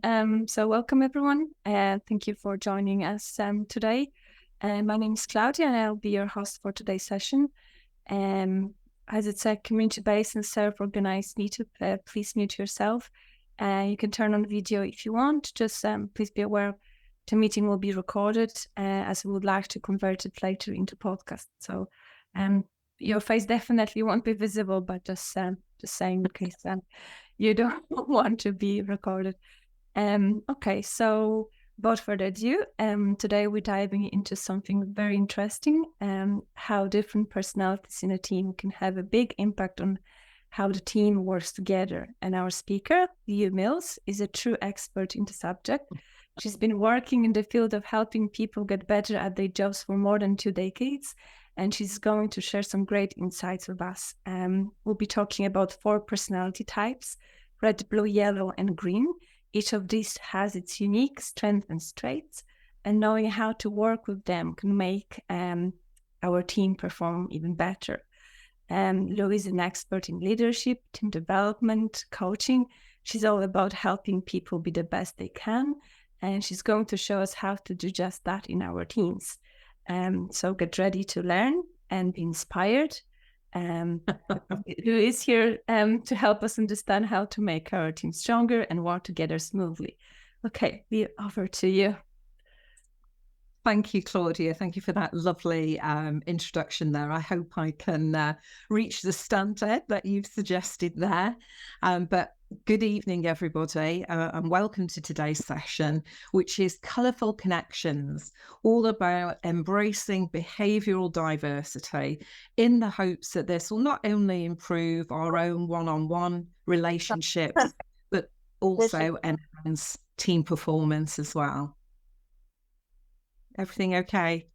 So welcome everyone. Thank you for joining us today. My name is Claudia and I'll be your host for today's session. As it's a community-based and self-organized meetup, please mute yourself. You can turn on video if you want. Just please be aware the meeting will be recorded as we would like to convert it later into podcast. So your face definitely won't be visible, but just saying in case you don't want to be recorded. Okay, so without further ado, today we're diving into something very interesting, how different personalities in a team can have a big impact on how the team works together. And our speaker, Liu Mills, is a true expert in the subject. She's been working in the field of helping people get better at their jobs for more than 2 decades, and she's going to share some great insights with us. We'll be talking about 4 personality types: red, blue, yellow, and green. Each of these has its unique strengths and traits, and knowing how to work with them can make our team perform even better. Lou is an expert in leadership, team development, coaching. She's all about helping people be the best they can, and she's going to show us how to do just that in our teams. So get ready to learn and be inspired. Who is here to help us understand how to make our team stronger and work together smoothly. Okay, over to you. Thank you, Claudia. Thank you for that lovely introduction there. I hope I can reach the standard that you've suggested there. But good evening, everybody, and welcome to today's session, which is Colourful Connections, all about embracing behavioural diversity in the hopes that this will not only improve our own one-on-one relationships, but also enhance team performance as well. Everything okay?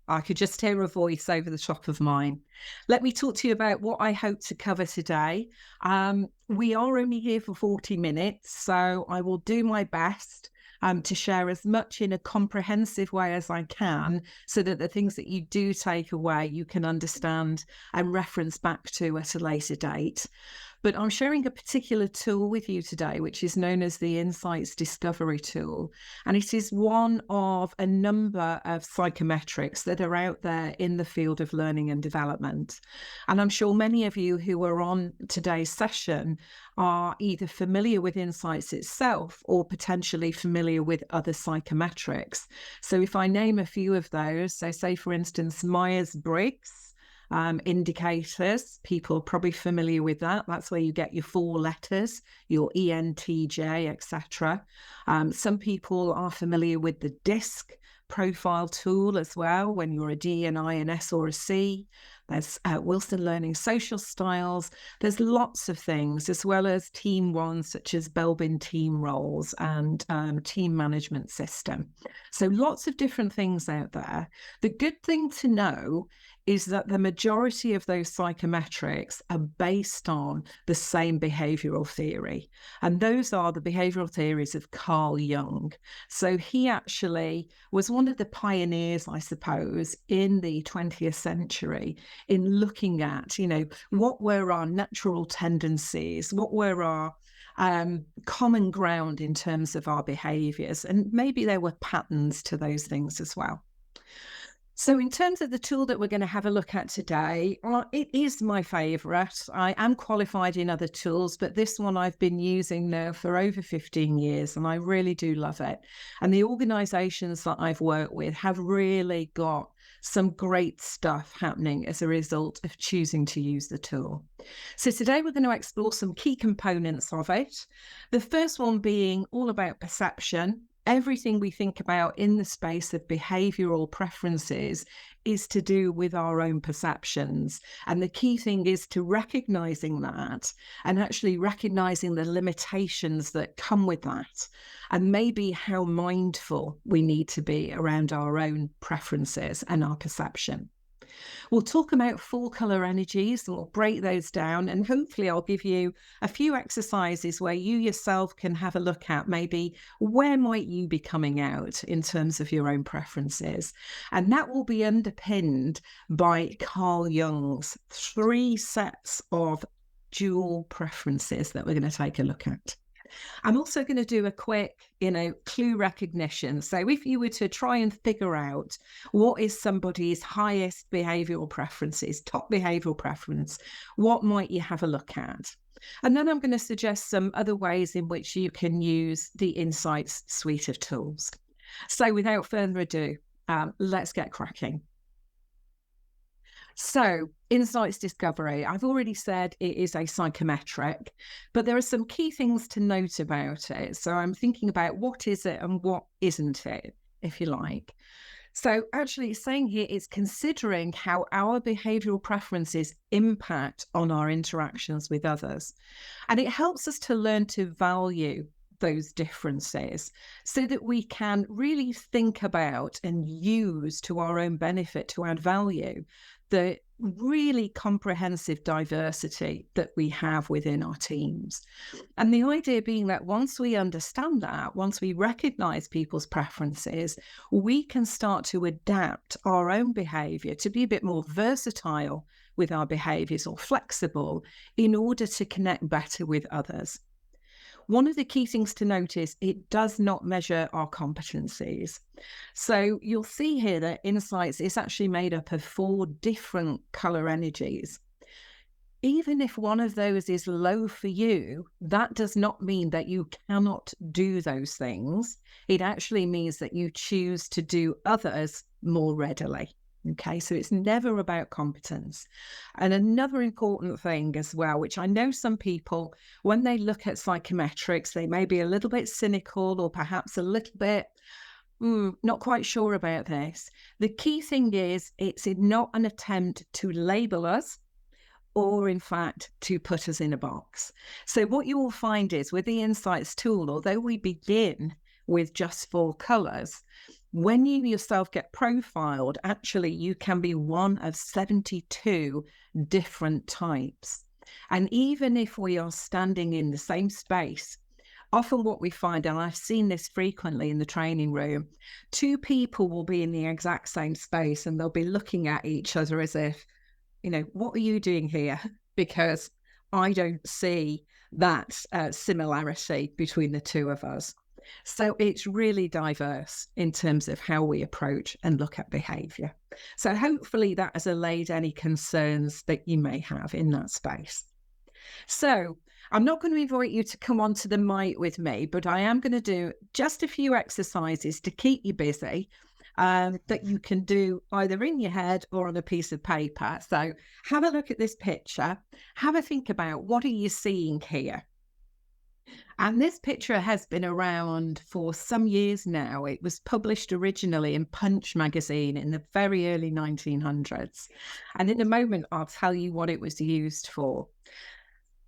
I could just hear a voice over the top of mine. Let me talk to you about what I hope to cover today. We are only here for 40 minutes, so I will do my best to share as much in a comprehensive way as I can, so that the things that you do take away, you can understand and reference back to at a later date. But I'm sharing a particular tool with you today, which is known as the Insights Discovery Tool. And it is one of a number of psychometrics that are out there in the field of learning and development. And I'm sure many of you who are on today's session are either familiar with Insights itself or potentially familiar with other psychometrics. So if I name a few of those, so say, for instance, Myers-Briggs, indicators, people are probably familiar with that. That's where you get your 4 letters, your ENTJ, etc. Some people are familiar with the DISC profile tool as well, when you're a D, an I, an S, or a C. There's Wilson Learning Social Styles. There's lots of things, as well as team ones such as Belbin Team Roles and Team Management System. So lots of different things out there. The good thing to know is that the majority of those psychometrics are based on the same behavioural theory. And those are the behavioural theories of Carl Jung. So he actually was one of the pioneers, I suppose, in the 20th century in looking at, what were our natural tendencies, what were our common ground in terms of our behaviours, and maybe there were patterns to those things as well. So in terms of the tool that we're going to have a look at today, it is my favourite. I am qualified in other tools, but this one I've been using now for over 15 years, and I really do love it. And the organisations that I've worked with have really got some great stuff happening as a result of choosing to use the tool. So today we're going to explore some key components of it. The first one being all about perception. Everything we think about in the space of behavioural preferences is to do with our own perceptions. And the key thing is to recognising that and actually recognising the limitations that come with that, and maybe how mindful we need to be around our own preferences and our perception. We'll talk about 4 colour energies, and we'll break those down, and hopefully I'll give you a few exercises where you yourself can have a look at maybe where might you be coming out in terms of your own preferences. And that will be underpinned by Carl Jung's 3 sets of dual preferences that we're going to take a look at. I'm also going to do a quick, clue recognition. So if you were to try and figure out what is somebody's highest behavioural preferences, top behavioural preference, what might you have a look at? And then I'm going to suggest some other ways in which you can use the Insights suite of tools. So without further ado, let's get cracking. So, Insights Discovery, I've already said it is a psychometric, but there are some key things to note about it. So, I'm thinking about what is it and what isn't it, if you like. So, actually, it's saying here it's considering how our behavioural preferences impact on our interactions with others. And it helps us to learn to value those differences so that we can really think about and use to our own benefit, to add value, the really comprehensive diversity that we have within our teams. And the idea being that once we understand that, once we recognize people's preferences, we can start to adapt our own behavior to be a bit more versatile with our behaviors, or flexible, in order to connect better with others. One of the key things to notice, it does not measure our competencies. So you'll see here that Insights is actually made up of 4 different colour energies. Even if one of those is low for you, that does not mean that you cannot do those things. It actually means that you choose to do others more readily. Okay, so it's never about competence. And another important thing as well, which I know some people, when they look at psychometrics, they may be a little bit cynical or perhaps a little bit not quite sure about this. The key thing is it's not an attempt to label us, or in fact, to put us in a box. So what you will find is with the Insights tool, although we begin with just 4 colours, when you yourself get profiled, actually you can be one of 72 different types. And even if we are standing in the same space, often what we find, and I've seen this frequently in the training room, 2 people will be in the exact same space and they'll be looking at each other as if, what are you doing here? Because I don't see that similarity between the 2 of us. So it's really diverse in terms of how we approach and look at behaviour. So hopefully that has allayed any concerns that you may have in that space. So I'm not going to invite you to come onto the mic with me, but I am going to do just a few exercises to keep you busy that you can do either in your head or on a piece of paper. So have a look at this picture. Have a think about, what are you seeing here? And this picture has been around for some years now. It was published originally in Punch magazine in the very early 1900s. And in a moment, I'll tell you what it was used for.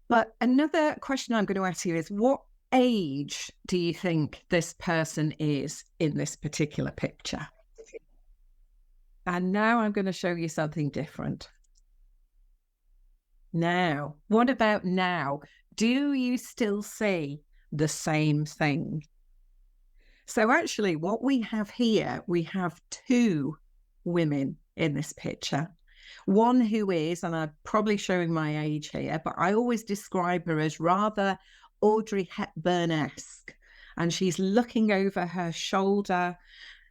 But another question I'm going to ask you is, what age do you think this person is in this particular picture? And now I'm going to show you something different. Now, what about now? Do you still see the same thing? So actually what we have here, we have 2 women in this picture. One who is, and I'm probably showing my age here, but I always describe her as rather Audrey Hepburn-esque. And she's looking over her shoulder.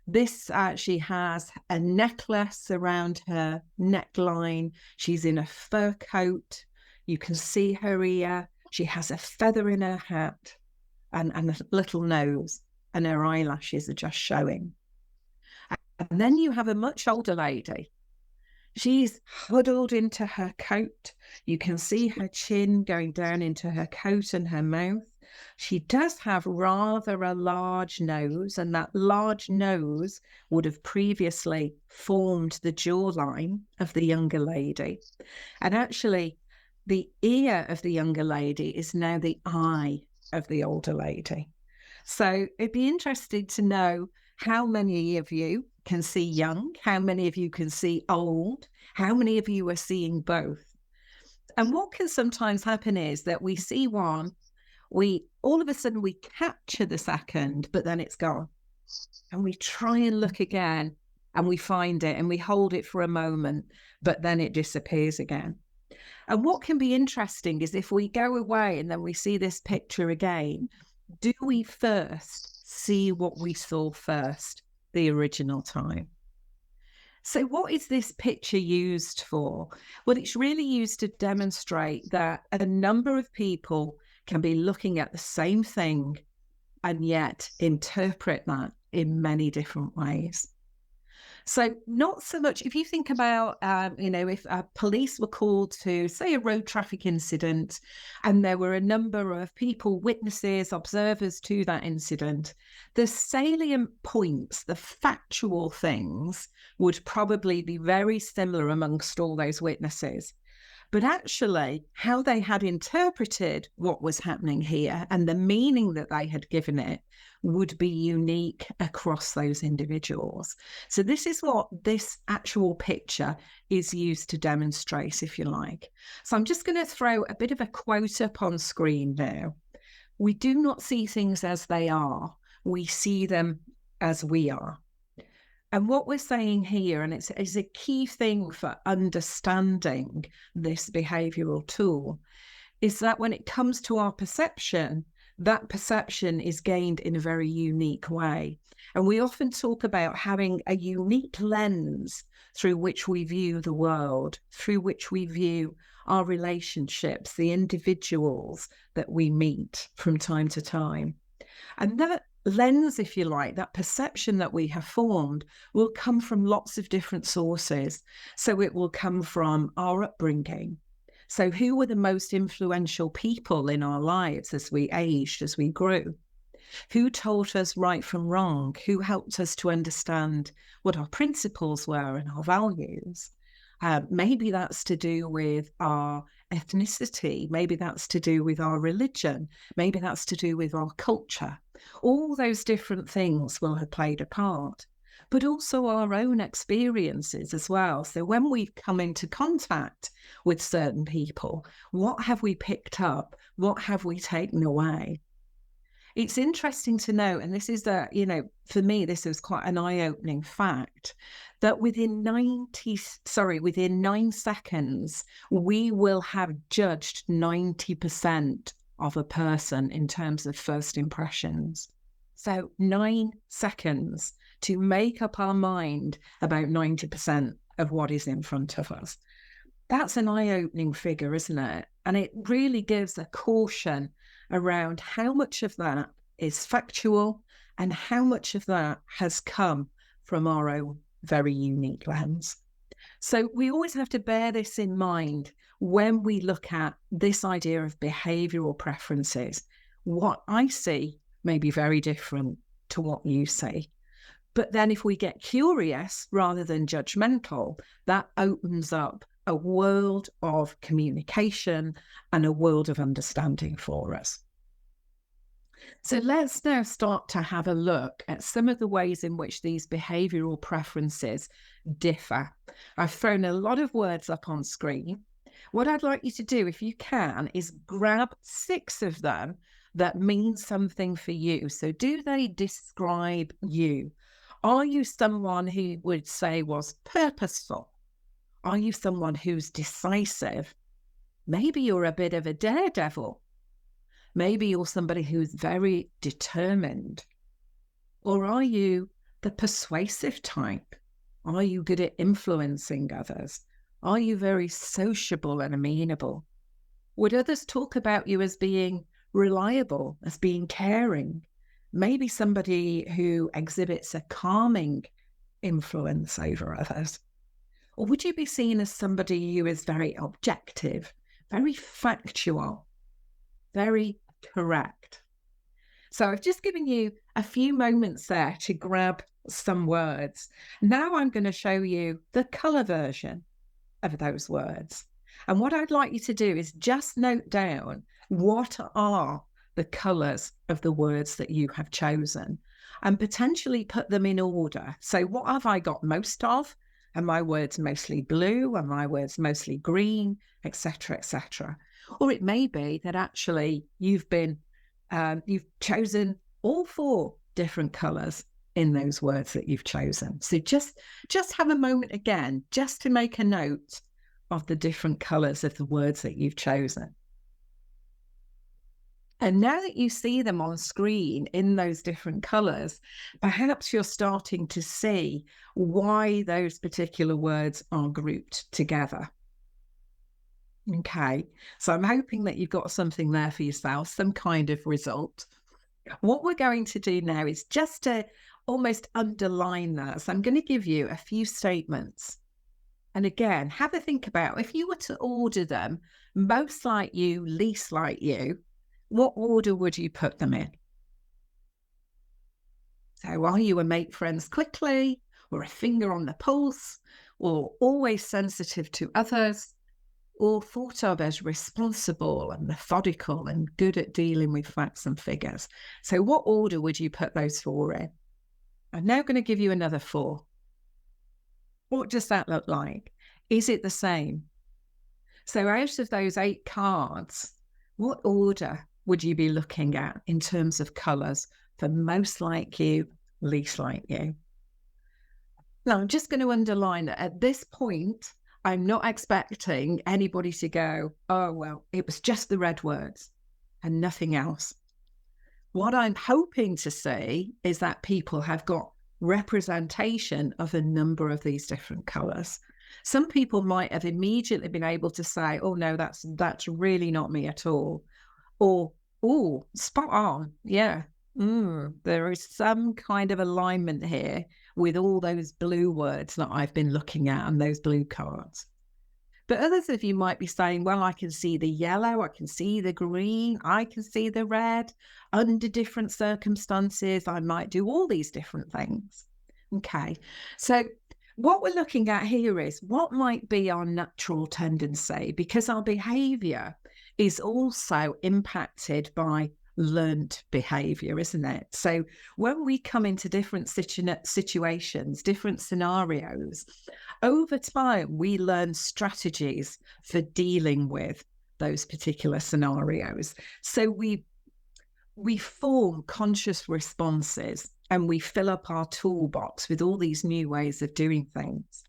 This she has a necklace around her neckline. She's in a fur coat. You can see her ear. She has a feather in her hat and a little nose, and her eyelashes are just showing. And then you have a much older lady. She's huddled into her coat. You can see her chin going down into her coat and her mouth. She does have rather a large nose, and that large nose would have previously formed the jawline of the younger lady. And actually, the ear of the younger lady is now the eye of the older lady. So it'd be interesting to know how many of you can see young, how many of you can see old, how many of you are seeing both. And what can sometimes happen is that we see one, all of a sudden we capture the second, but then it's gone. And we try and look again and we find it and we hold it for a moment, but then it disappears again. And what can be interesting is if we go away and then we see this picture again, do we first see what we saw first, the original time? So what is this picture used for? Well, it's really used to demonstrate that a number of people can be looking at the same thing and yet interpret that in many different ways. So not so much, if you think about, if police were called to, say, a road traffic incident, and there were a number of people, witnesses, observers to that incident, the salient points, the factual things would probably be very similar amongst all those witnesses. But actually, how they had interpreted what was happening here and the meaning that they had given it would be unique across those individuals. So this is what this actual picture is used to demonstrate, if you like. So I'm just going to throw a bit of a quote up on screen now. We do not see things as they are. We see them as we are. And what we're saying here, and it's a key thing for understanding this behavioural tool, is that when it comes to our perception, that perception is gained in a very unique way. And we often talk about having a unique lens through which we view the world, through which we view our relationships, the individuals that we meet from time to time. And that lens, if you like, that perception that we have formed will come from lots of different sources. So it will come from our upbringing. So who were the most influential people in our lives as we aged, as we grew? Who taught us right from wrong? Who helped us to understand what our principles were and our values? Maybe that's to do with our ethnicity. Maybe that's to do with our religion. Maybe that's to do with our culture. All those different things will have played a part, but also our own experiences as well. So when we've come into contact with certain people, what have we picked up? What have we taken away? It's interesting to know, and this is for me, this was quite an eye-opening fact, that within 9 seconds, we will have judged 90% of a person in terms of first impressions. So 9 seconds to make up our mind about 90% of what is in front of us. That's an eye-opening figure, isn't it? And it really gives a caution around how much of that is factual and how much of that has come from our own very unique lens. So we always have to bear this in mind when we look at this idea of behavioural preferences. What I see may be very different to what you see. But then if we get curious rather than judgmental, that opens up a world of communication and a world of understanding for us. So let's now start to have a look at some of the ways in which these behavioural preferences differ. I've thrown a lot of words up on screen. What I'd like you to do, if you can, is grab 6 of them that mean something for you. So do they describe you? Are you someone who would say was purposeful? Are you someone who's decisive? Maybe you're a bit of a daredevil. Maybe you're somebody who's very determined. Or are you the persuasive type? Are you good at influencing others? Are you very sociable and amenable? Would others talk about you as being reliable, as being caring? Maybe somebody who exhibits a calming influence over others. Or would you be seen as somebody who is very objective, very factual, very correct? So I've just given you a few moments there to grab some words. Now I'm going to show you the colour version of those words. And what I'd like you to do is just note down what are the colours of the words that you have chosen and potentially put them in order. So what have I got most of? Are my words mostly blue? Are my words mostly green? Etc., etc. Or it may be that actually you've chosen all 4 different colours in those words that you've chosen. So just have a moment again, just to make a note of the different colours of the words that you've chosen. And now that you see them on screen in those different colours, perhaps you're starting to see why those particular words are grouped together. Okay, so I'm hoping that you've got something there for yourself, some kind of result. What we're going to do now is just to almost underline that. So I'm going to give you a few statements. And again, have a think about if you were to order them, most like you, least like you, what order would you put them in? So are you a make friends quickly, or a finger on the pulse, or always sensitive to others, or thought of as responsible and methodical and good at dealing with facts and figures? So what order would you put those four in? I'm now going to give you another four. What does that look like? Is it the same? So out of those 8 cards, what order would you be looking at in terms of colours for most like you, least like you? Now, I'm just going to underline that at this point, I'm not expecting anybody to go, oh, well, it was just the red words and nothing else. What I'm hoping to see is that people have got representation of a number of these different colours. Some people might have immediately been able to say, oh, no, that's really not me at all. Or, oh, spot on. Yeah, there is some kind of alignment here with all those blue words that I've been looking at and those blue cards. But others of you might be saying, well, I can see the yellow, I can see the green, I can see the red. Under different circumstances, I might do all these different things. Okay, so what we're looking at here is what might be our natural tendency, because our behaviour is also impacted by learned behaviour, isn't it? So when we come into different situations, different scenarios, over time, we learn strategies for dealing with those particular scenarios. So we form conscious responses and we fill up our toolbox with all these new ways of doing things.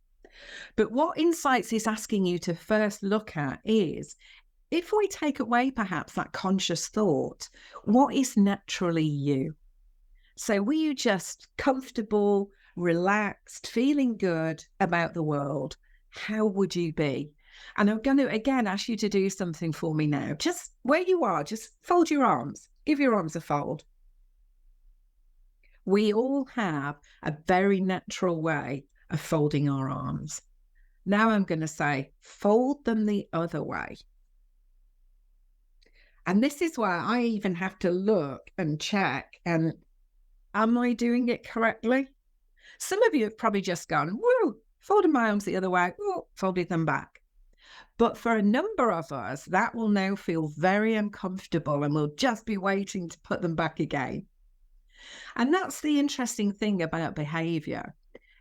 But what Insights is asking you to first look at is, if we take away perhaps that conscious thought, what is naturally you? So were you just comfortable, relaxed, feeling good about the world? How would you be? And I'm going to again ask you to do something for me now. Just where you are, just fold your arms. Give your arms a fold. We all have a very natural way of folding our arms. Now I'm going to say, fold them the other way. And this is where I even have to look and check, and am I doing it correctly? Some of you have probably just gone, woo, folded my arms the other way, woo, folded them back. But for a number of us, that will now feel very uncomfortable and we'll just be waiting to put them back again. And that's the interesting thing about behaviour,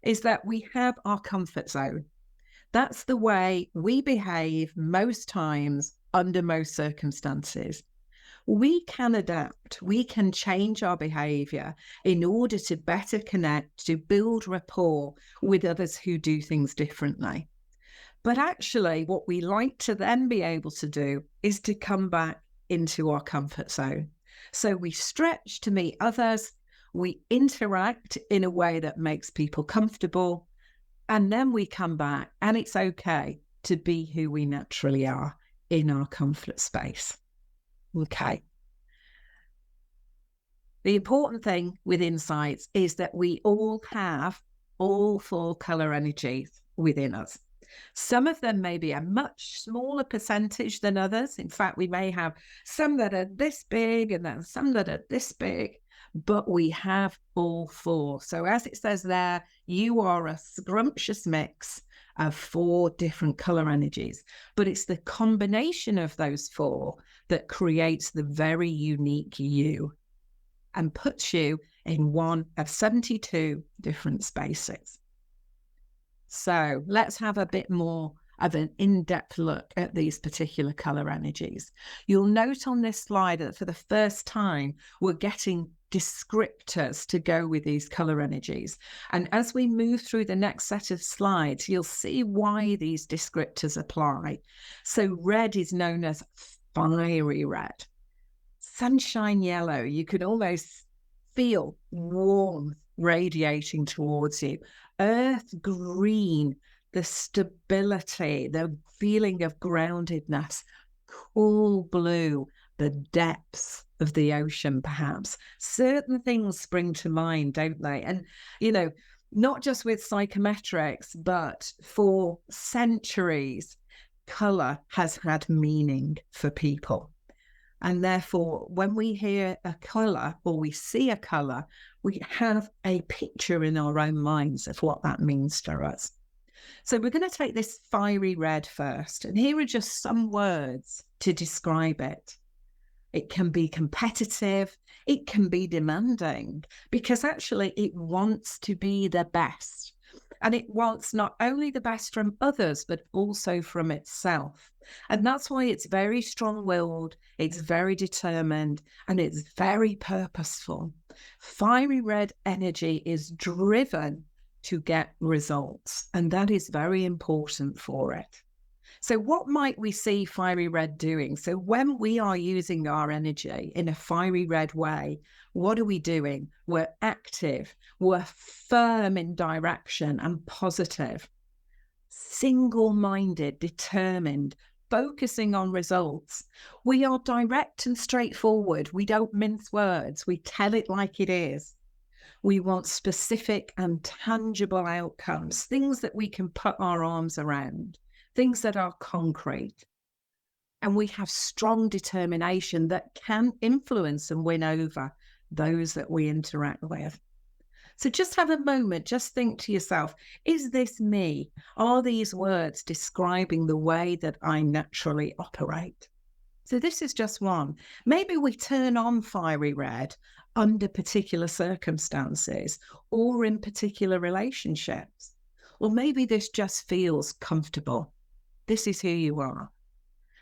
is that we have our comfort zone. That's the way we behave most times under most circumstances. We can adapt, we can change our behaviour in order to better connect, to build rapport with others who do things differently. But actually, what we like to then be able to do is to come back into our comfort zone. So we stretch to meet others, we interact in a way that makes people comfortable, and then we come back, and it's okay to be who we naturally are in our comfort space. Okay. The important thing with Insights is that we all have all 4 colour energies within us. Some of them may be a much smaller percentage than others. In fact, we may have some that are this big and then some that are this big, but we have all 4. So as it says there, you are a scrumptious mix of 4 different colour energies, but it's the combination of those 4 that creates the very unique you and puts you in one of 72 different spaces. So let's have a bit more of an in-depth look at these particular colour energies. You'll note on this slide that for the first time, we're getting descriptors to go with these colour energies. And as we move through the next set of slides, you'll see why these descriptors apply. So red is known as fiery red. Sunshine yellow, you can almost feel warmth radiating towards you. Earth green, the stability, the feeling of groundedness. Cool blue, the depths of the ocean, perhaps. Certain things spring to mind, don't they? And, not just with psychometrics, but for centuries, colour has had meaning for people. And therefore, when we hear a colour or we see a colour, we have a picture in our own minds of what that means to us. So we're going to take this fiery red first. And here are just some words to describe it. It can be competitive. It can be demanding, because actually it wants to be the best. And it wants not only the best from others, but also from itself. And that's why it's very strong-willed, it's very determined, and it's very purposeful. Fiery red energy is driven to get results, and that is very important for it. So what might we see fiery red doing? So when we are using our energy in a fiery red way, what are we doing? We're active, we're firm in direction and positive, single-minded, determined, focusing on results. We are direct and straightforward. We don't mince words. We tell it like it is. We want specific and tangible outcomes, things that we can put our arms around, things that are concrete. And we have strong determination that can influence and win over those that we interact with. So just have a moment, just think to yourself, is this me? Are these words describing the way that I naturally operate? So this is just one. Maybe we turn on fiery red under particular circumstances or in particular relationships. Or maybe this just feels comfortable. This is who you are.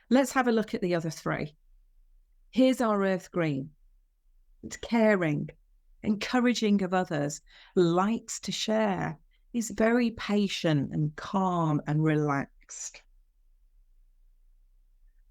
Let's have a look at the other three. Here's our earth green. It's caring, encouraging of others, likes to share, is very patient and calm and relaxed.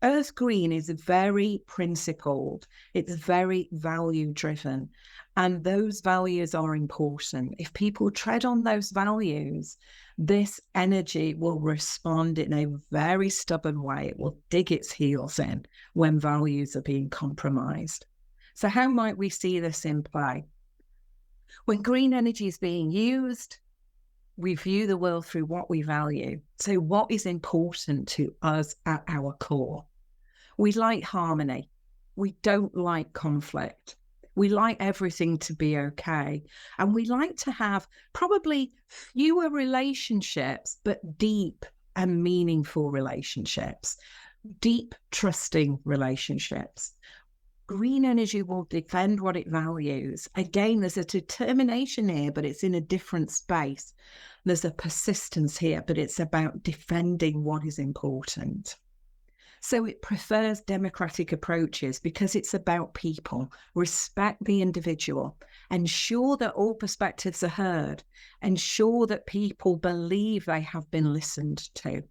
Earth green is very principled. It's very value driven. And those values are important. If people tread on those values, this energy will respond in a very stubborn way. It will dig its heels in when values are being compromised. So how might we see this in play? When green energy is being used, we view the world through what we value. So what is important to us at our core? We like harmony. We don't like conflict. We like everything to be okay. And we like to have probably fewer relationships, but deep and meaningful relationships, deep, trusting relationships. Green energy will defend what it values. Again, there's a determination here, but it's in a different space. There's a persistence here, but it's about defending what is important. So it prefers democratic approaches because it's about people. Respect the individual. Ensure that all perspectives are heard. Ensure that people believe they have been listened to.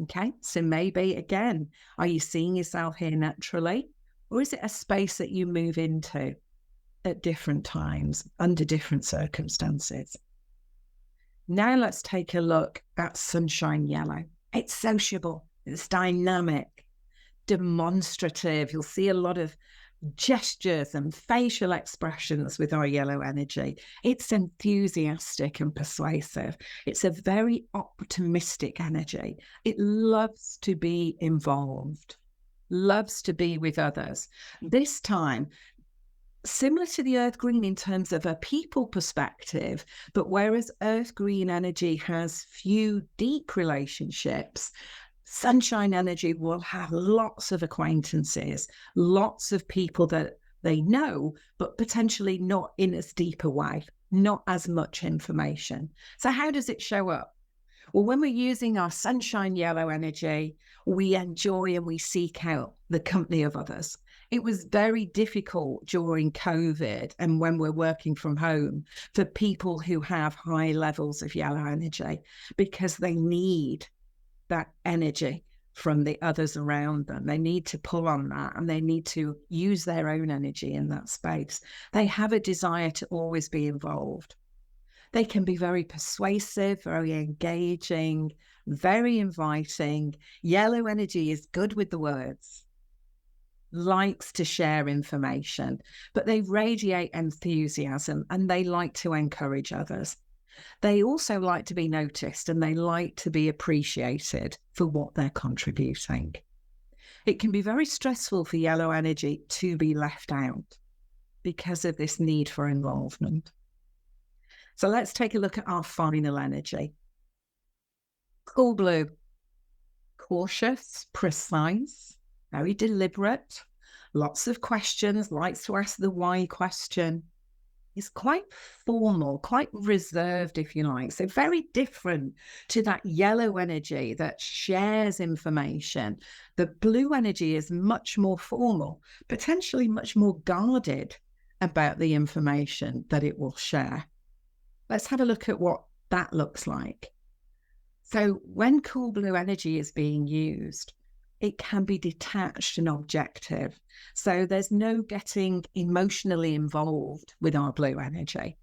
Okay, so maybe, again, are you seeing yourself here naturally? Or is it a space that you move into at different times, under different circumstances? Now let's take a look at sunshine yellow. It's sociable. It's dynamic, demonstrative. You'll see a lot of gestures and facial expressions with our yellow energy. It's enthusiastic and persuasive. It's a very optimistic energy. It loves to be involved, loves to be with others. This time, similar to the earth green in terms of a people perspective, but whereas earth green energy has few deep relationships, sunshine energy will have lots of acquaintances, lots of people that they know, but potentially not in as deep a way, not as much information. So how does it show up? Well, when we're using our sunshine yellow energy, we enjoy and we seek out the company of others. It was very difficult during COVID and when we're working from home for people who have high levels of yellow energy, because they need that energy from the others around them. They need to pull on that, and they need to use their own energy in that space. They have a desire to always be involved. They can be very persuasive, very engaging, very inviting. Yellow energy is good with the words, likes to share information, but they radiate enthusiasm and they like to encourage others. They also like to be noticed and they like to be appreciated for what they're contributing. It can be very stressful for yellow energy to be left out because of this need for involvement. So let's take a look at our final energy. Cool blue, cautious, precise, very deliberate, lots of questions, likes to ask the why question. Is quite formal, quite reserved, if you like. So very different to that yellow energy that shares information. The blue energy is much more formal, potentially much more guarded about the information that it will share. Let's have a look at what that looks like. So when cool blue energy is being used, it can be detached and objective. So there's no getting emotionally involved with our blue energy.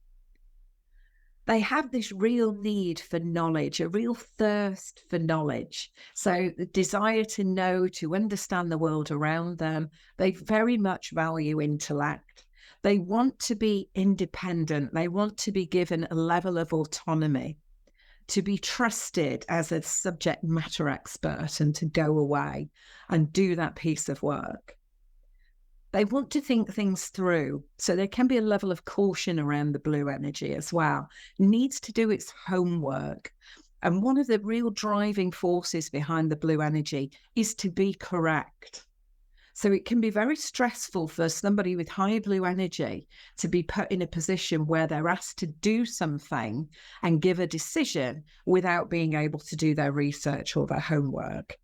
They have this real need for knowledge, a real thirst for knowledge. So the desire to know, to understand the world around them. They very much value intellect. They want to be independent. They want to be given a level of autonomy, to be trusted as a subject matter expert and to go away and do that piece of work. They want to think things through. So there can be a level of caution around the blue energy as well. It needs to do its homework. And one of the real driving forces behind the blue energy is to be correct. So it can be very stressful for somebody with high blue energy to be put in a position where they're asked to do something and give a decision without being able to do their research or their homework.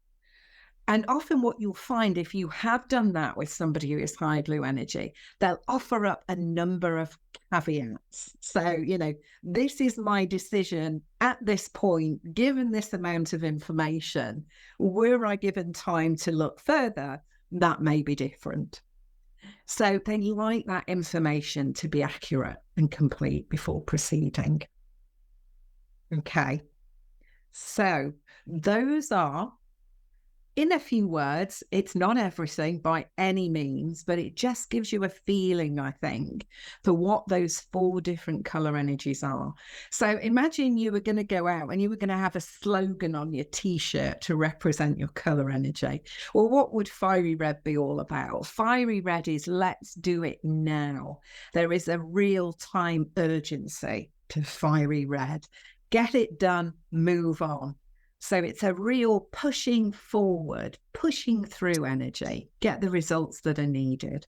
And often what you'll find, if you have done that with somebody who is high blue energy, they'll offer up a number of caveats. So, this is my decision at this point, given this amount of information. Were I given time to look further, that may be different. So then you like that information to be accurate and complete before proceeding. Okay. So those are, in a few words, it's not everything by any means, but it just gives you a feeling, I think, for what those 4 different colour energies are. So imagine you were going to go out and you were going to have a slogan on your T-shirt to represent your colour energy. Well, what would fiery red be all about? Fiery red is let's do it now. There is a real-time urgency to fiery red. Get it done, move on. So it's a real pushing forward, pushing through energy, get the results that are needed.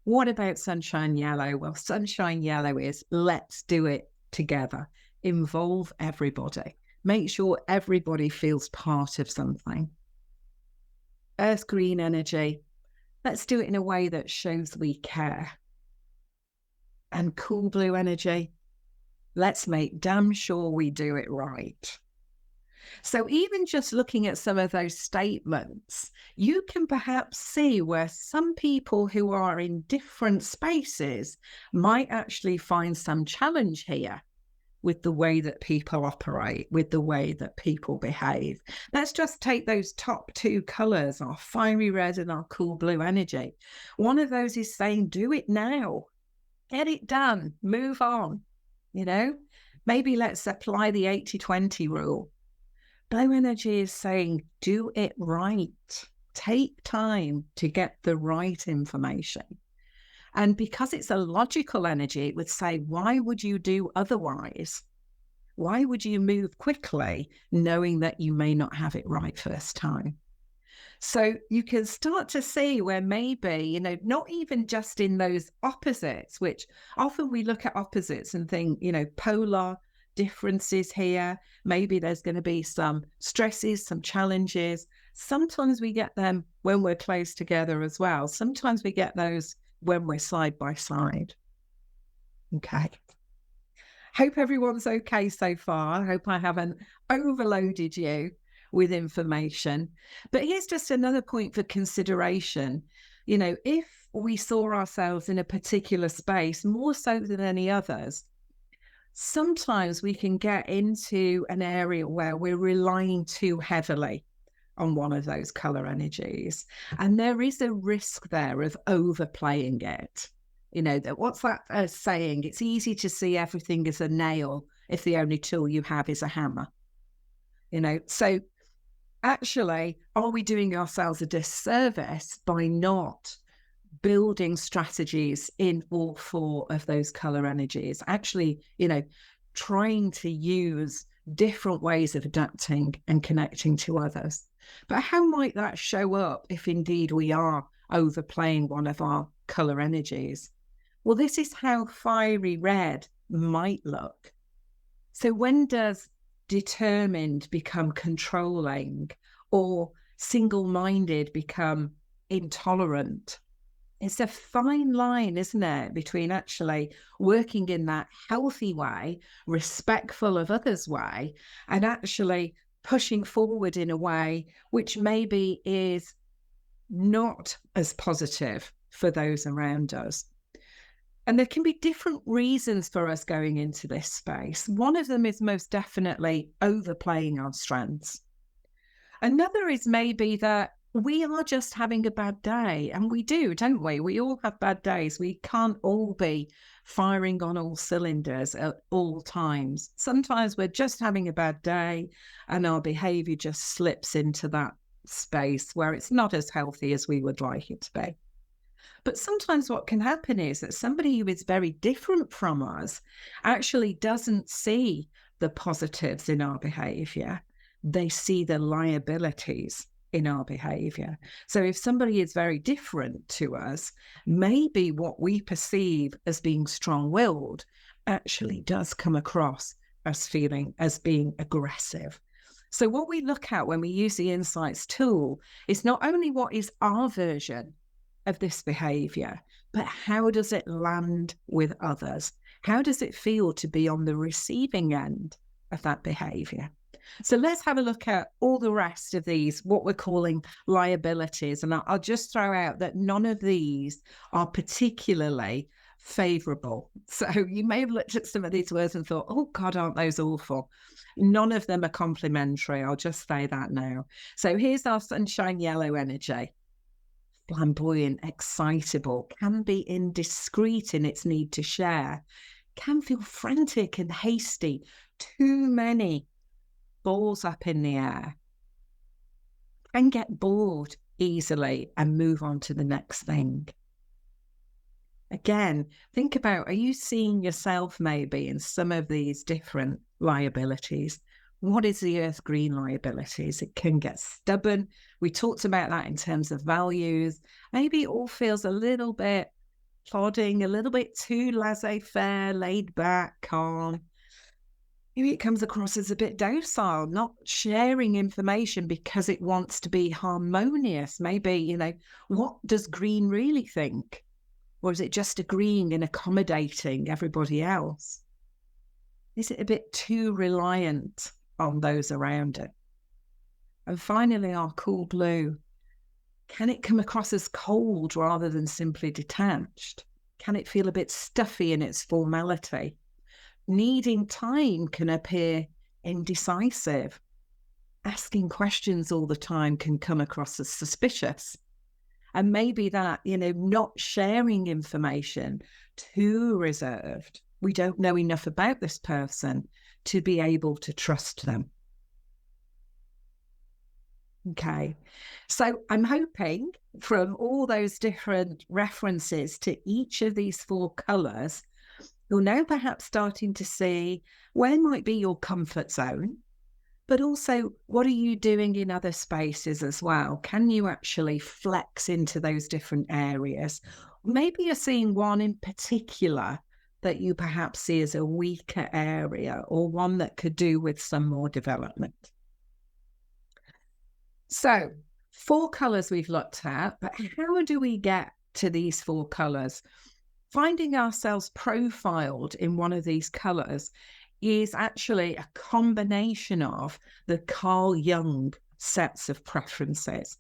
What about sunshine yellow? Well, sunshine yellow is let's do it together. Involve everybody. Make sure everybody feels part of something. Earth green energy, let's do it in a way that shows we care. And cool blue energy, let's make damn sure we do it right. So even just looking at some of those statements, you can perhaps see where some people who are in different spaces might actually find some challenge here with the way that people operate, with the way that people behave. Let's just take those top 2 colours, our fiery red and our cool blue energy. One of those is saying, do it now, get it done, move on. Maybe let's apply the 80-20 rule. Blue energy is saying, do it right. Take time to get the right information. And because it's a logical energy, it would say, why would you do otherwise? Why would you move quickly knowing that you may not have it right first time? So you can start to see where maybe, not even just in those opposites, which often we look at opposites and think, polar, differences here. Maybe there's going to be some stresses, some challenges. Sometimes we get them when we're close together as well. Sometimes we get those when we're side by side. Okay. Hope everyone's okay so far. I hope I haven't overloaded you with information. But here's just another point for consideration. You know, if we saw ourselves in a particular space more so than any others, sometimes we can get into an area where we're relying too heavily on one of those color energies. And there is a risk there of overplaying it. You know, what's that saying? It's easy to see everything as a nail if the only tool you have is a hammer. You know, so actually, are we doing ourselves a disservice by not building strategies in all four of those color energies? Actually, you know, trying to use different ways of adapting and connecting to others. But how might that show up if indeed we are overplaying one of our color energies? Well, this is how fiery red might look. So when does determined become controlling, or single-minded become intolerant? It's a fine line, isn't it, between actually working in that healthy way, respectful of others' way, and actually pushing forward in a way which maybe is not as positive for those around us. And there can be different reasons for us going into this space. One of them is most definitely overplaying our strengths. Another is maybe that we are just having a bad day. And we do, don't we? We all have bad days. We can't all be firing on all cylinders at all times. Sometimes we're just having a bad day and our behavior just slips into that space where it's not as healthy as we would like it to be. But sometimes what can happen is that somebody who is very different from us actually doesn't see the positives in our behavior. They see the liabilities in our behavior. So if somebody is very different to us, maybe what we perceive as being strong-willed actually does come across as being aggressive. So what we look at when we use the insights tool is not only what is our version of this behavior, but how does it land with others? How does it feel to be on the receiving end of that behavior? So let's have a look at all the rest of these, what we're calling liabilities. And I'll just throw out that none of these are particularly favorable. So you may have looked at some of these words and thought, oh God, aren't those awful? None of them are complimentary. I'll just say that now. So here's our sunshine yellow energy. Flamboyant, excitable, can be indiscreet in its need to share, can feel frantic and hasty, too many balls up in the air, and get bored easily and move on to the next thing. Again, think about, are you seeing yourself maybe in some of these different liabilities? What is the earth green liabilities? It can get stubborn. We talked about that in terms of values. Maybe it all feels a little bit plodding, a little bit too laissez-faire, laid back, calm. Maybe it comes across as a bit docile, not sharing information because it wants to be harmonious. Maybe, you know, what does green really think? Or is it just agreeing and accommodating everybody else? Is it a bit too reliant on those around it? And finally, our cool blue. Can it come across as cold rather than simply detached? Can it feel a bit stuffy in its formality? Needing time can appear indecisive. Asking questions all the time can come across as suspicious. And maybe that, you know, not sharing information, too reserved. We don't know enough about this person to be able to trust them. Okay, so I'm hoping from all those different references to each of these four colours, you're now perhaps starting to see where might be your comfort zone, but also what are you doing in other spaces as well? Can you actually flex into those different areas? Maybe you're seeing one in particular that you perhaps see as a weaker area or one that could do with some more development. So 4 colours we've looked at, but how do we get to these 4 colours? Finding ourselves profiled in one of these colours is actually a combination of the Carl Jung sets of preferences.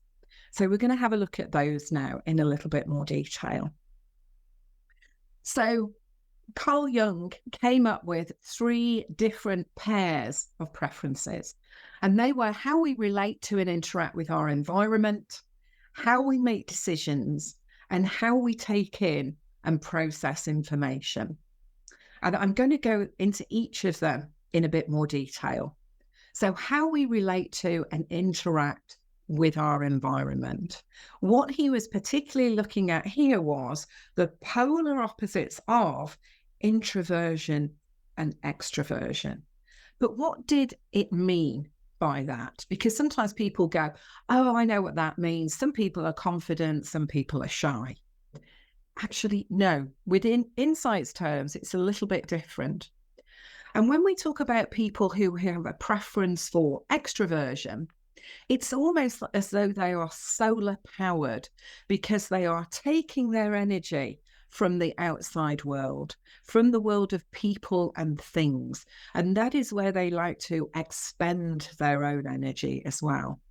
So we're going to have a look at those now in a little bit more detail. So Carl Jung came up with 3 different pairs of preferences, and they were how we relate to and interact with our environment, how we make decisions, and how we take in and process information. And I'm going to go into each of them in a bit more detail. So how we relate to and interact with our environment. What he was particularly looking at here was the polar opposites of introversion and extroversion. But what did it mean by that? Because sometimes people go, oh, I know what that means. Some people are confident, some people are shy. Actually, no, within Insight's terms, it's a little bit different. And when we talk about people who have a preference for extroversion, it's almost as though they are solar powered because they are taking their energy from the outside world, from the world of people and things. And that is where they like to expend their own energy as well.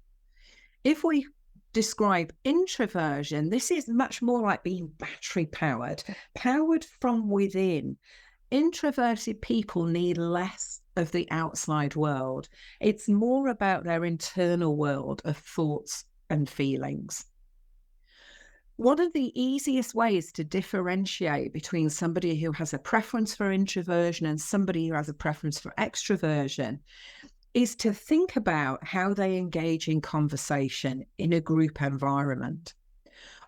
If we describe introversion, this is much more like being battery powered, powered from within. Introverted people need less of the outside world. It's more about their internal world of thoughts and feelings. One of the easiest ways to differentiate between somebody who has a preference for introversion and somebody who has a preference for extroversion is to think about how they engage in conversation in a group environment.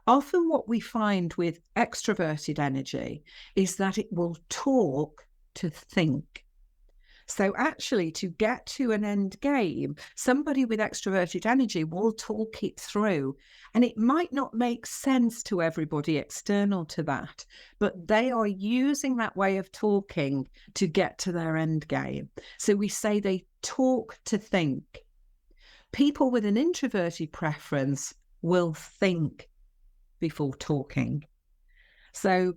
Often what we find with extroverted energy is that it will talk to think. So actually, to get to an end game, somebody with extroverted energy will talk it through. And it might not make sense to everybody external to that, but they are using that way of talking to get to their end game. So we say they talk to think. People with an introverted preference will think before talking. So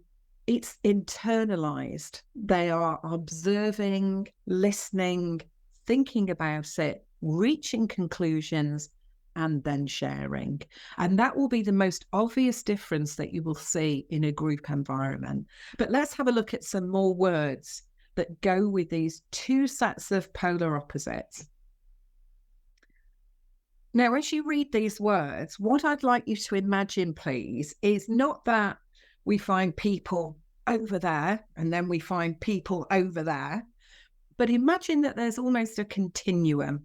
it's internalized. They are observing, listening, thinking about it, reaching conclusions, and then sharing. And that will be the most obvious difference that you will see in a group environment. But let's have a look at some more words that go with these 2 sets of polar opposites. Now, as you read these words, what I'd like you to imagine, please, is not that we find people over there and then we find people over there, but imagine that there's almost a continuum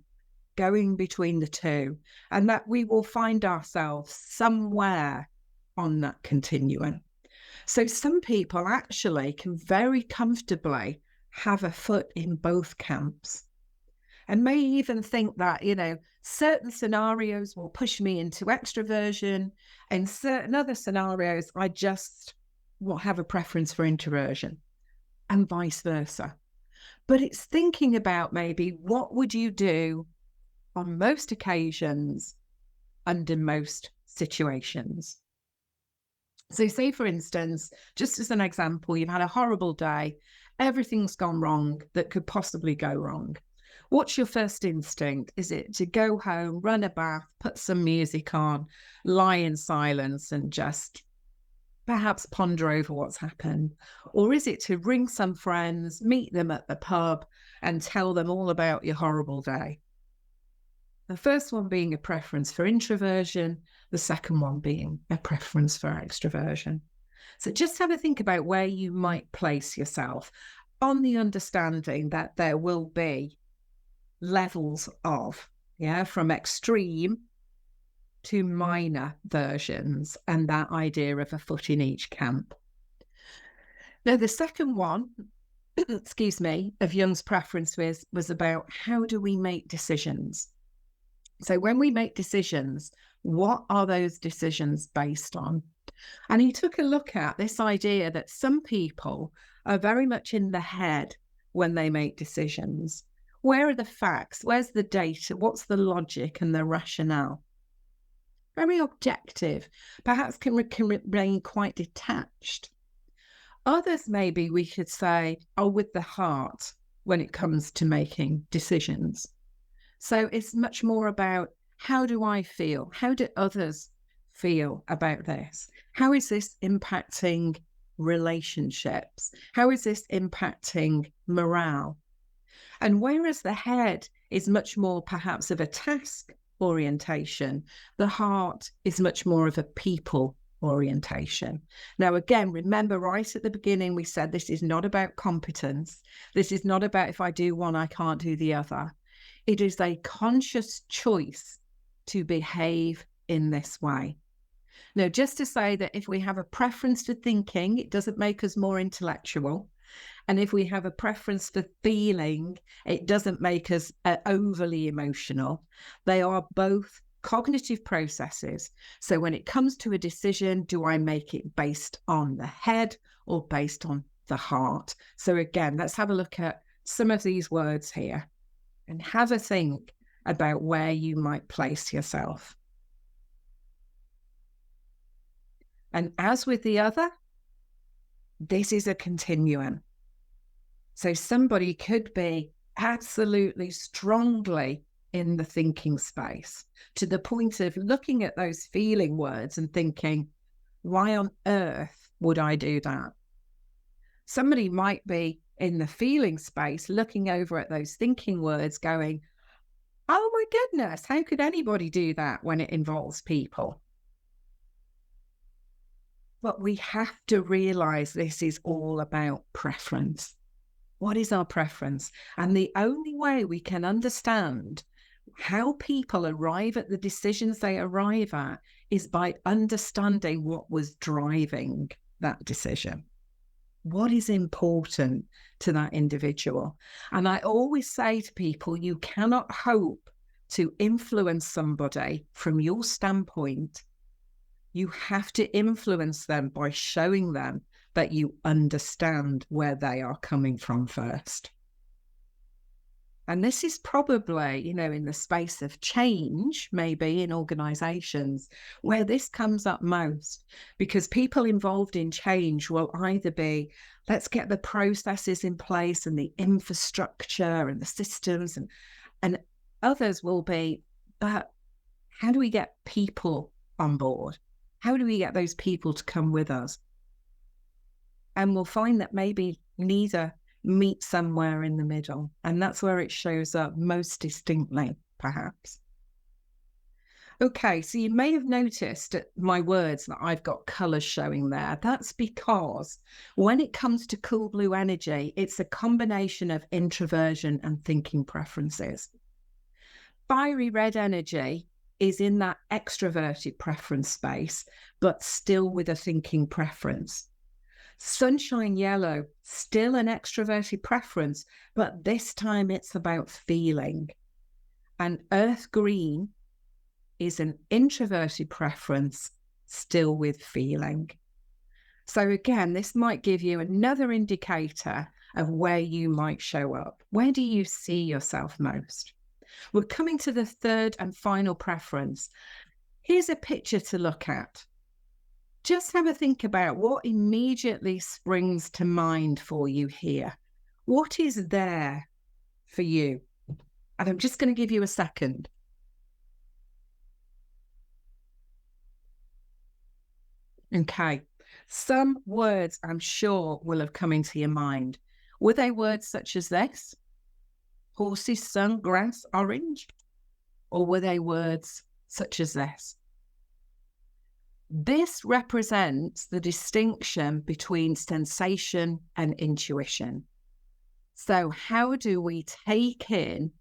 going between the 2 and that we will find ourselves somewhere on that continuum. So some people actually can very comfortably have a foot in both camps and may even think that, certain scenarios will push me into extroversion and certain other scenarios, I just will have a preference for introversion and vice versa. But it's thinking about maybe what would you do on most occasions under most situations. So say, for instance, just as an example, you've had a horrible day, everything's gone wrong that could possibly go wrong. What's your first instinct? Is it to go home, run a bath, put some music on, lie in silence and just perhaps ponder over what's happened? Or is it to ring some friends, meet them at the pub and tell them all about your horrible day? The first one being a preference for introversion, the second one being a preference for extroversion. So just have a think about where you might place yourself on the understanding that there will be levels of, from extreme to minor versions, and that idea of a foot in each camp. Now, the second one, of Jung's preference was about how do we make decisions? So when we make decisions, what are those decisions based on? And he took a look at this idea that some people are very much in the head when they make decisions. Where are the facts? Where's the data? What's the logic and the rationale? Very objective, perhaps can remain quite detached. Others, maybe we could say, are with the heart when it comes to making decisions. So it's much more about, how do I feel? How do others feel about this? How is this impacting relationships? How is this impacting morale? And whereas the head is much more perhaps of a task orientation, the heart is much more of a people orientation. Now, again, remember right at the beginning, we said this is not about competence. This is not about if I do one, I can't do the other. It is a conscious choice to behave in this way. Now, just to say that if we have a preference for thinking, it doesn't make us more intellectual. And if we have a preference for feeling, it doesn't make us overly emotional. They are both cognitive processes. So when it comes to a decision, do I make it based on the head or based on the heart? So again, let's have a look at some of these words here and have a think about where you might place yourself. And as with the other, this is a continuum. So somebody could be absolutely strongly in the thinking space to the point of looking at those feeling words and thinking, why on earth would I do that? Somebody might be in the feeling space looking over at those thinking words going, oh my goodness, how could anybody do that when it involves people? But we have to realize this is all about preference. What is our preference? And the only way we can understand how people arrive at the decisions they arrive at is by understanding what was driving that decision. What is important to that individual? And I always say to people, you cannot hope to influence somebody from your standpoint. You have to influence them by showing them that you understand where they are coming from first. And this is probably, in the space of change, maybe in organizations, where this comes up most, because people involved in change will either be, let's get the processes in place and the infrastructure and the systems, and others will be, but how do we get people on board? How do we get those people to come with us? And we'll find that maybe neither meet somewhere in the middle. And that's where it shows up most distinctly, perhaps. Okay, so you may have noticed my words that I've got colours showing there. That's because when it comes to cool blue energy, it's a combination of introversion and thinking preferences. Fiery red energy is in that extroverted preference space, but still with a thinking preference. Sunshine yellow, still an extroverted preference, but this time it's about feeling. And earth green is an introverted preference, still with feeling. So again, this might give you another indicator of where you might show up. Where do you see yourself most? We're coming to the third and final preference. Here's a picture to look at. Just have a think about what immediately springs to mind for you here. What is there for you? And I'm just going to give you a second. Okay, some words I'm sure will have come into your mind. Were they words such as this? Horses, sun, grass, orange? Or were they words such as this? This represents the distinction between sensation and intuition. So how do we take in,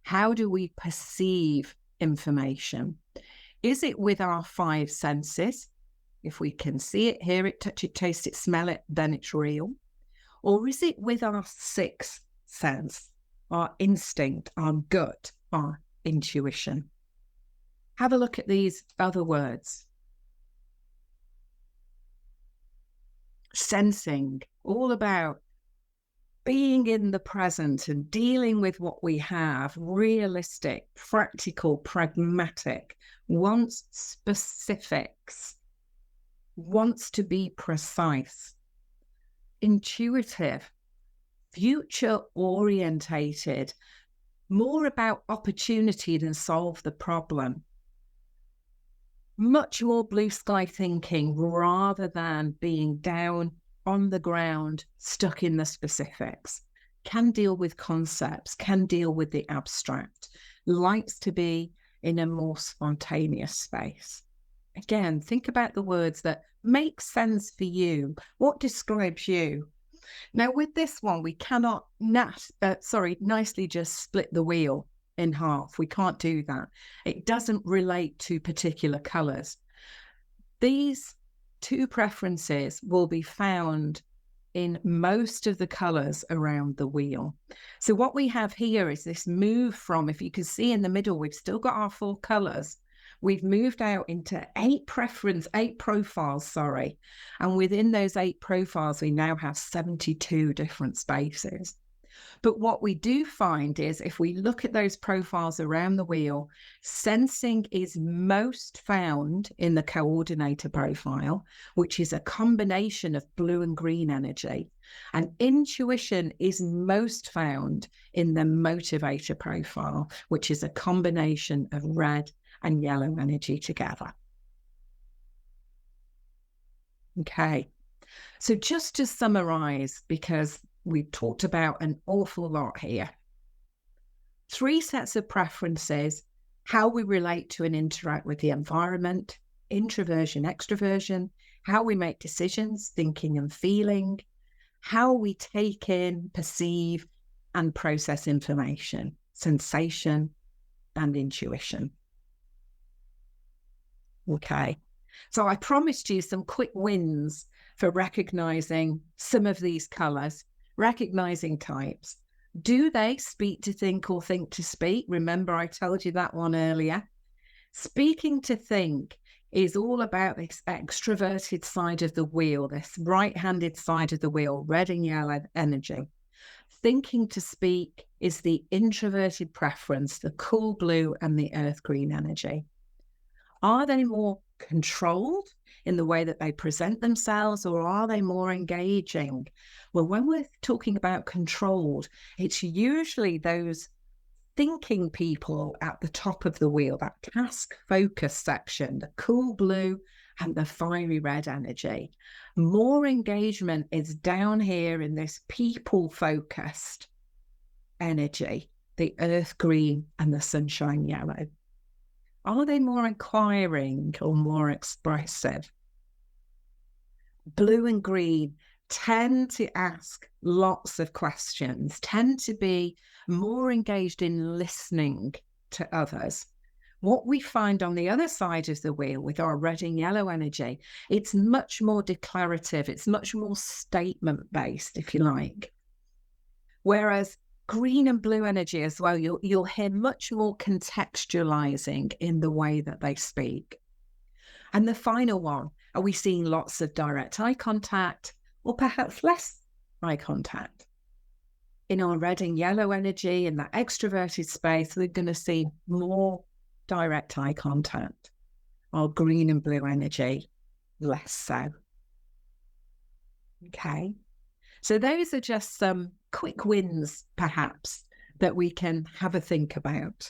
how do we perceive information? Is it with our five senses? If we can see it, hear it, touch it, taste it, smell it, then it's real. Or is it with our sixth sense, our instinct, our gut, our intuition? Have a look at these other words. Sensing, all about being in the present and dealing with what we have, realistic, practical, pragmatic, wants specifics, wants to be precise, intuitive, future orientated, more about opportunity than solve the problem. Much more blue sky thinking rather than being down on the ground, stuck in the specifics. Can deal with concepts, can deal with the abstract, likes to be in a more spontaneous space. Again, think about the words that make sense for you. What describes you? Now, with this one, we cannot nicely just split the wheel in half. We can't do that. It doesn't relate to particular colours. These two preferences will be found in most of the colours around the wheel. So what we have here is this move from, if you can see in the middle, we've still got our 4 colours. We've moved out into 8 profiles, and within those 8 profiles, we now have 72 different spaces. But what we do find is if we look at those profiles around the wheel, sensing is most found in the coordinator profile, which is a combination of blue and green energy. And intuition is most found in the motivator profile, which is a combination of red and yellow energy together. Okay, so just to summarize, because we've talked about an awful lot here. 3 sets of preferences, how we relate to and interact with the environment, introversion, extroversion, how we make decisions, thinking and feeling, how we take in, perceive and process information, sensation and intuition. Okay, so I promised you some quick wins for recognizing some of these colours, recognizing types. Do they speak to think or think to speak? Remember, I told you that one earlier. Speaking to think is all about this extroverted side of the wheel, this right-handed side of the wheel, red and yellow energy. Thinking to speak is the introverted preference, the cool blue and the earth green energy. Are they more controlled in the way that they present themselves, or are they more engaging? Well, when we're talking about controlled, it's usually those thinking people at the top of the wheel, that task focus section, the cool blue and the fiery red energy. More engagement is down here in this people focused energy, the earth green and the sunshine yellow. Are they more inquiring or more expressive? Blue and green tend to ask lots of questions, tend to be more engaged in listening to others. What we find on the other side of the wheel with our red and yellow energy, it's much more declarative, it's much more statement-based, if you like. Whereas green and blue energy as well, you'll hear much more contextualizing in the way that they speak. And the final one, are we seeing lots of direct eye contact or perhaps less eye contact? In our red and yellow energy, in that extroverted space, we're going to see more direct eye contact. Our green and blue energy, less so. Okay. So those are just some quick wins, perhaps, that we can have a think about.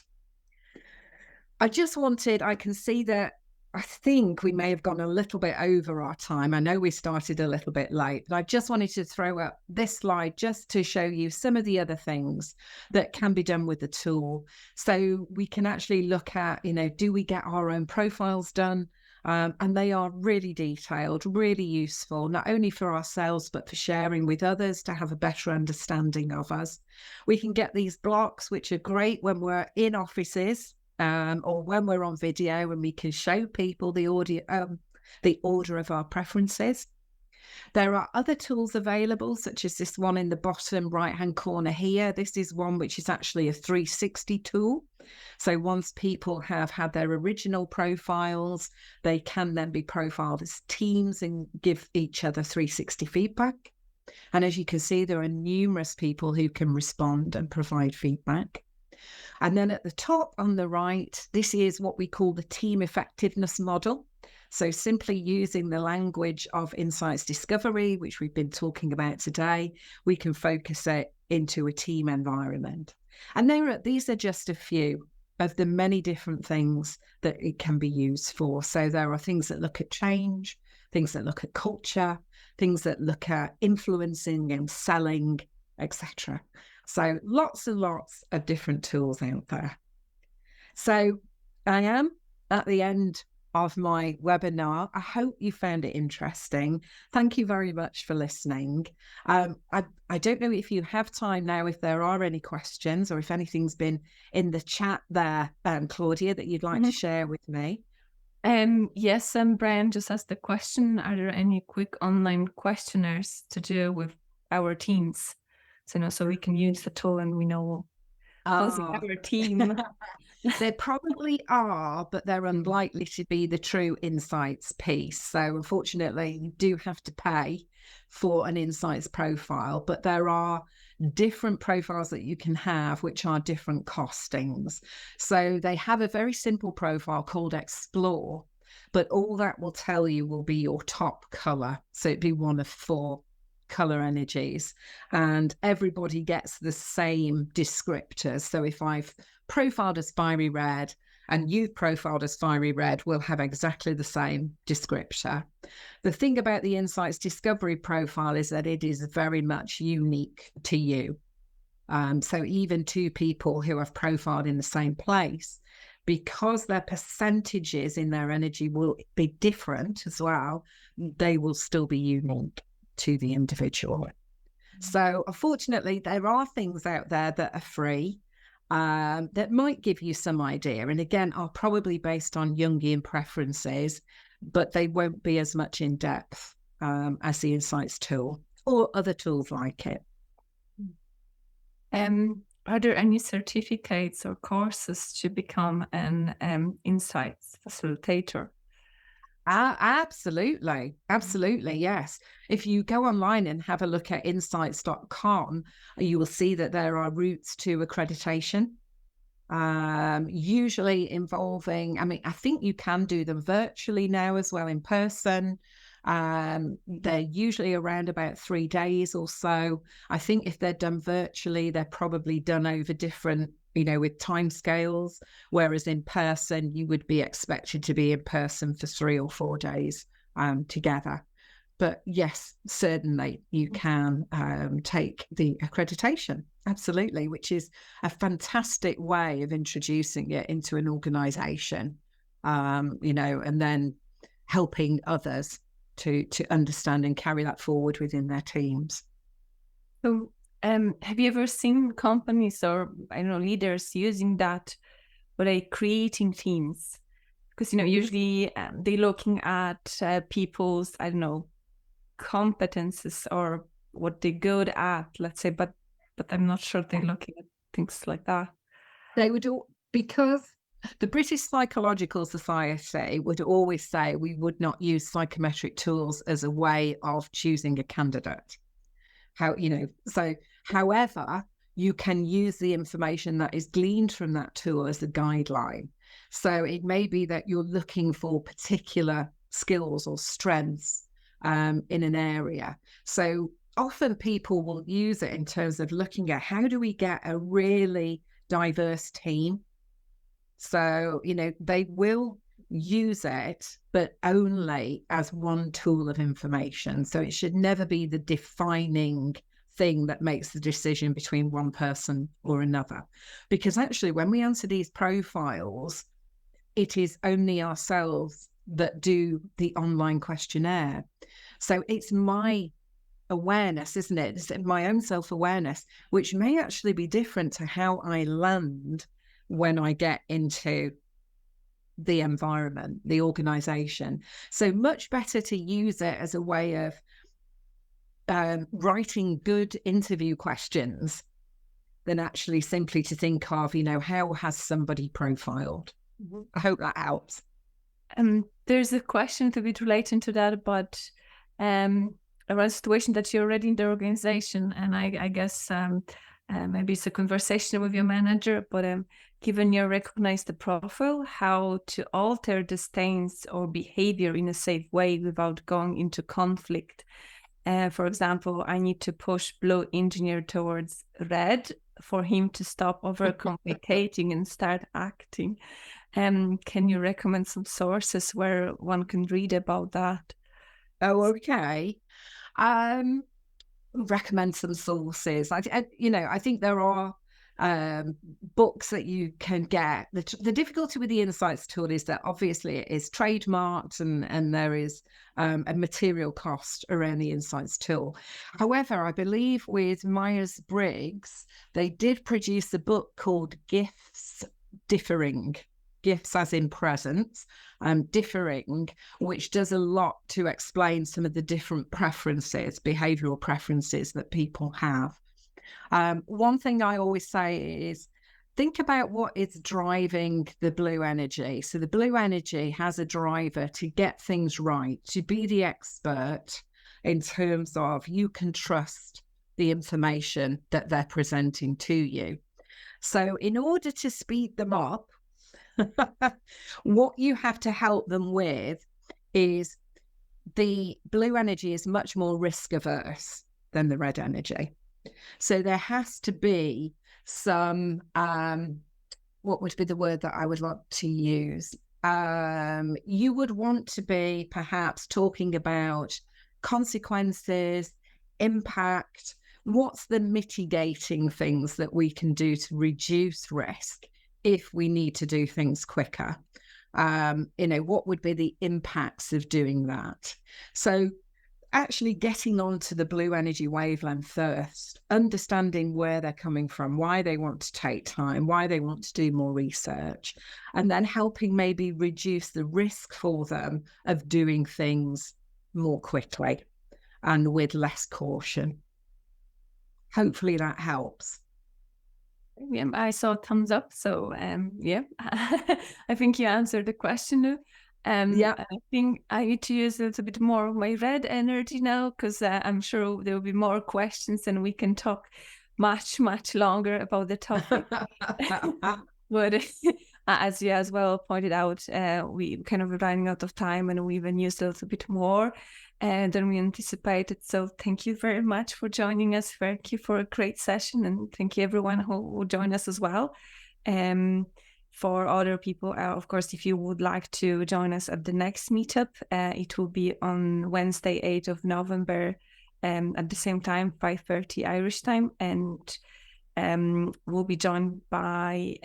I can see that I think we may have gone a little bit over our time. I know we started a little bit late, but I just wanted to throw up this slide just to show you some of the other things that can be done with the tool. So we can actually look at, do we get our own profiles done? And they are really detailed, really useful, not only for ourselves, but for sharing with others to have a better understanding of us. We can get these blocks, which are great when we're in offices or when we're on video, and we can show people the order of our preferences. There are other tools available, such as this one in the bottom right-hand corner here. This is one which is actually a 360 tool. So once people have had their original profiles, they can then be profiled as teams and give each other 360 feedback. And as you can see, there are numerous people who can respond and provide feedback. And then at the top on the right, this is what we call the team effectiveness model. So simply using the language of insights discovery, which we've been talking about today, we can focus it into a team environment. And these are just a few of the many different things that it can be used for. So there are things that look at change, things that look at culture, things that look at influencing and selling, etc. So lots and lots of different tools out there. So I am at the end of my webinar. I hope you found it interesting. Thank you very much for listening. I don't know if you have time now, if there are any questions or if anything's been in the chat there, Claudia, that you'd like to share with me. Yes, Brian just asked the question, are there any quick online questionnaires to do with our teams? So we can use the tool and we know how's our team. There probably are, but they're unlikely to be the true insights piece. So unfortunately, you do have to pay for an insights profile, but there are different profiles that you can have, which are different costings. So they have a very simple profile called Explore, but all that will tell you will be your top color. So it'd be one of 4 color energies, and everybody gets the same descriptors. So if I've profiled as fiery red and you've profiled as fiery red, we'll have exactly the same descriptor. The thing about the insights discovery profile is that it is very much unique to you. So even 2 people who have profiled in the same place, because their percentages in their energy will be different as well, they will still be unique to the individual. So unfortunately, there are things out there that are free that might give you some idea. And again, are probably based on Jungian preferences, but they won't be as much in depth as the insights tool or other tools like it. Are there any certificates or courses to become an insights facilitator? Absolutely. Yes. If you go online and have a look at insights.com, you will see that there are routes to accreditation, usually involving, I think you can do them virtually now as well in person. They're usually around about 3 days or so. I think if they're done virtually, they're probably done over different, with timescales, whereas in person, you would be expected to be in person for 3 or 4 days together. But yes, certainly you can take the accreditation, absolutely, which is a fantastic way of introducing it into an organisation, and then helping others to understand and carry that forward within their teams. So have you ever seen companies or, leaders using that, but they creating teams? Because, usually they're looking at people's, competences or what they're good at, let's say, but I'm not sure they're looking at things like that. They would, because the British Psychological Society would always say we would not use psychometric tools as a way of choosing a candidate. However, you can use the information that is gleaned from that tool as a guideline. So it may be that you're looking for particular skills or strengths in an area. So often people will use it in terms of looking at how do we get a really diverse team. So, they will use it, but only as one tool of information. So it should never be the defining thing that makes the decision between one person or another. Because actually, when we answer these profiles, it is only ourselves that do the online questionnaire. So it's my awareness, isn't it? It's my own self-awareness, which may actually be different to how I land when I get into the environment, the organization. So much better to use it as a way of writing good interview questions than actually simply to think of, how has somebody profiled? I hope that helps. There's a question to be relating to that, but around a situation that you're already in the organization, and I guess maybe it's a conversation with your manager, but given you recognize the profile, how to alter the stance or behavior in a safe way without going into conflict. For example, I need to push blue engineer towards red for him to stop overcomplicating and start acting. Can you recommend some sources where one can read about that? Oh, okay. Recommend some sources. I think there are books that you can get. The difficulty with the insights tool is that obviously it is trademarked and there is a material cost around the insights tool. However, I believe with Myers-Briggs, they did produce a book called Gifts Differing. Gifts as in presents, differing, which does a lot to explain some of the different preferences, behavioural preferences that people have. One thing I always say is think about what is driving the blue energy. So the blue energy has a driver to get things right, to be the expert in terms of you can trust the information that they're presenting to you. So in order to speed them up, what you have to help them with is the blue energy is much more risk averse than the red energy. So there has to be some, what would be the word that I would like to use? You would want to be perhaps talking about consequences, impact. What's the mitigating things that we can do to reduce risk if we need to do things quicker? What would be the impacts of doing that? So actually getting onto the blue energy wavelength first, understanding where they're coming from, why they want to take time, why they want to do more research, and then helping maybe reduce the risk for them of doing things more quickly and with less caution. Hopefully that helps. Yeah, I saw thumbs up. So yeah, I think you answered the question. Yeah. I think I need to use a little bit more of my red energy now, because I'm sure there will be more questions and we can talk much, much longer about the topic. But as you as well pointed out, we kind of running out of time and we even used a little bit more than we anticipated. So thank you very much for joining us. Thank you for a great session, and thank you everyone who joined us as well. For other people, of course, if you would like to join us at the next meetup, it will be on Wednesday, 8th of November, at the same time, 5:30 Irish time, and we'll be joined by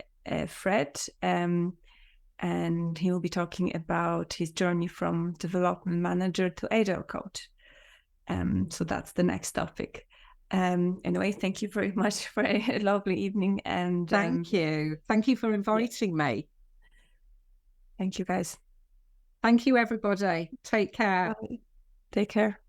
Fred, and he will be talking about his journey from development manager to agile coach. So that's the next topic. Anyway, thank you very much for a lovely evening, and thank you for inviting me. Thank you, guys. Thank you, everybody. Take care. Bye. Take care.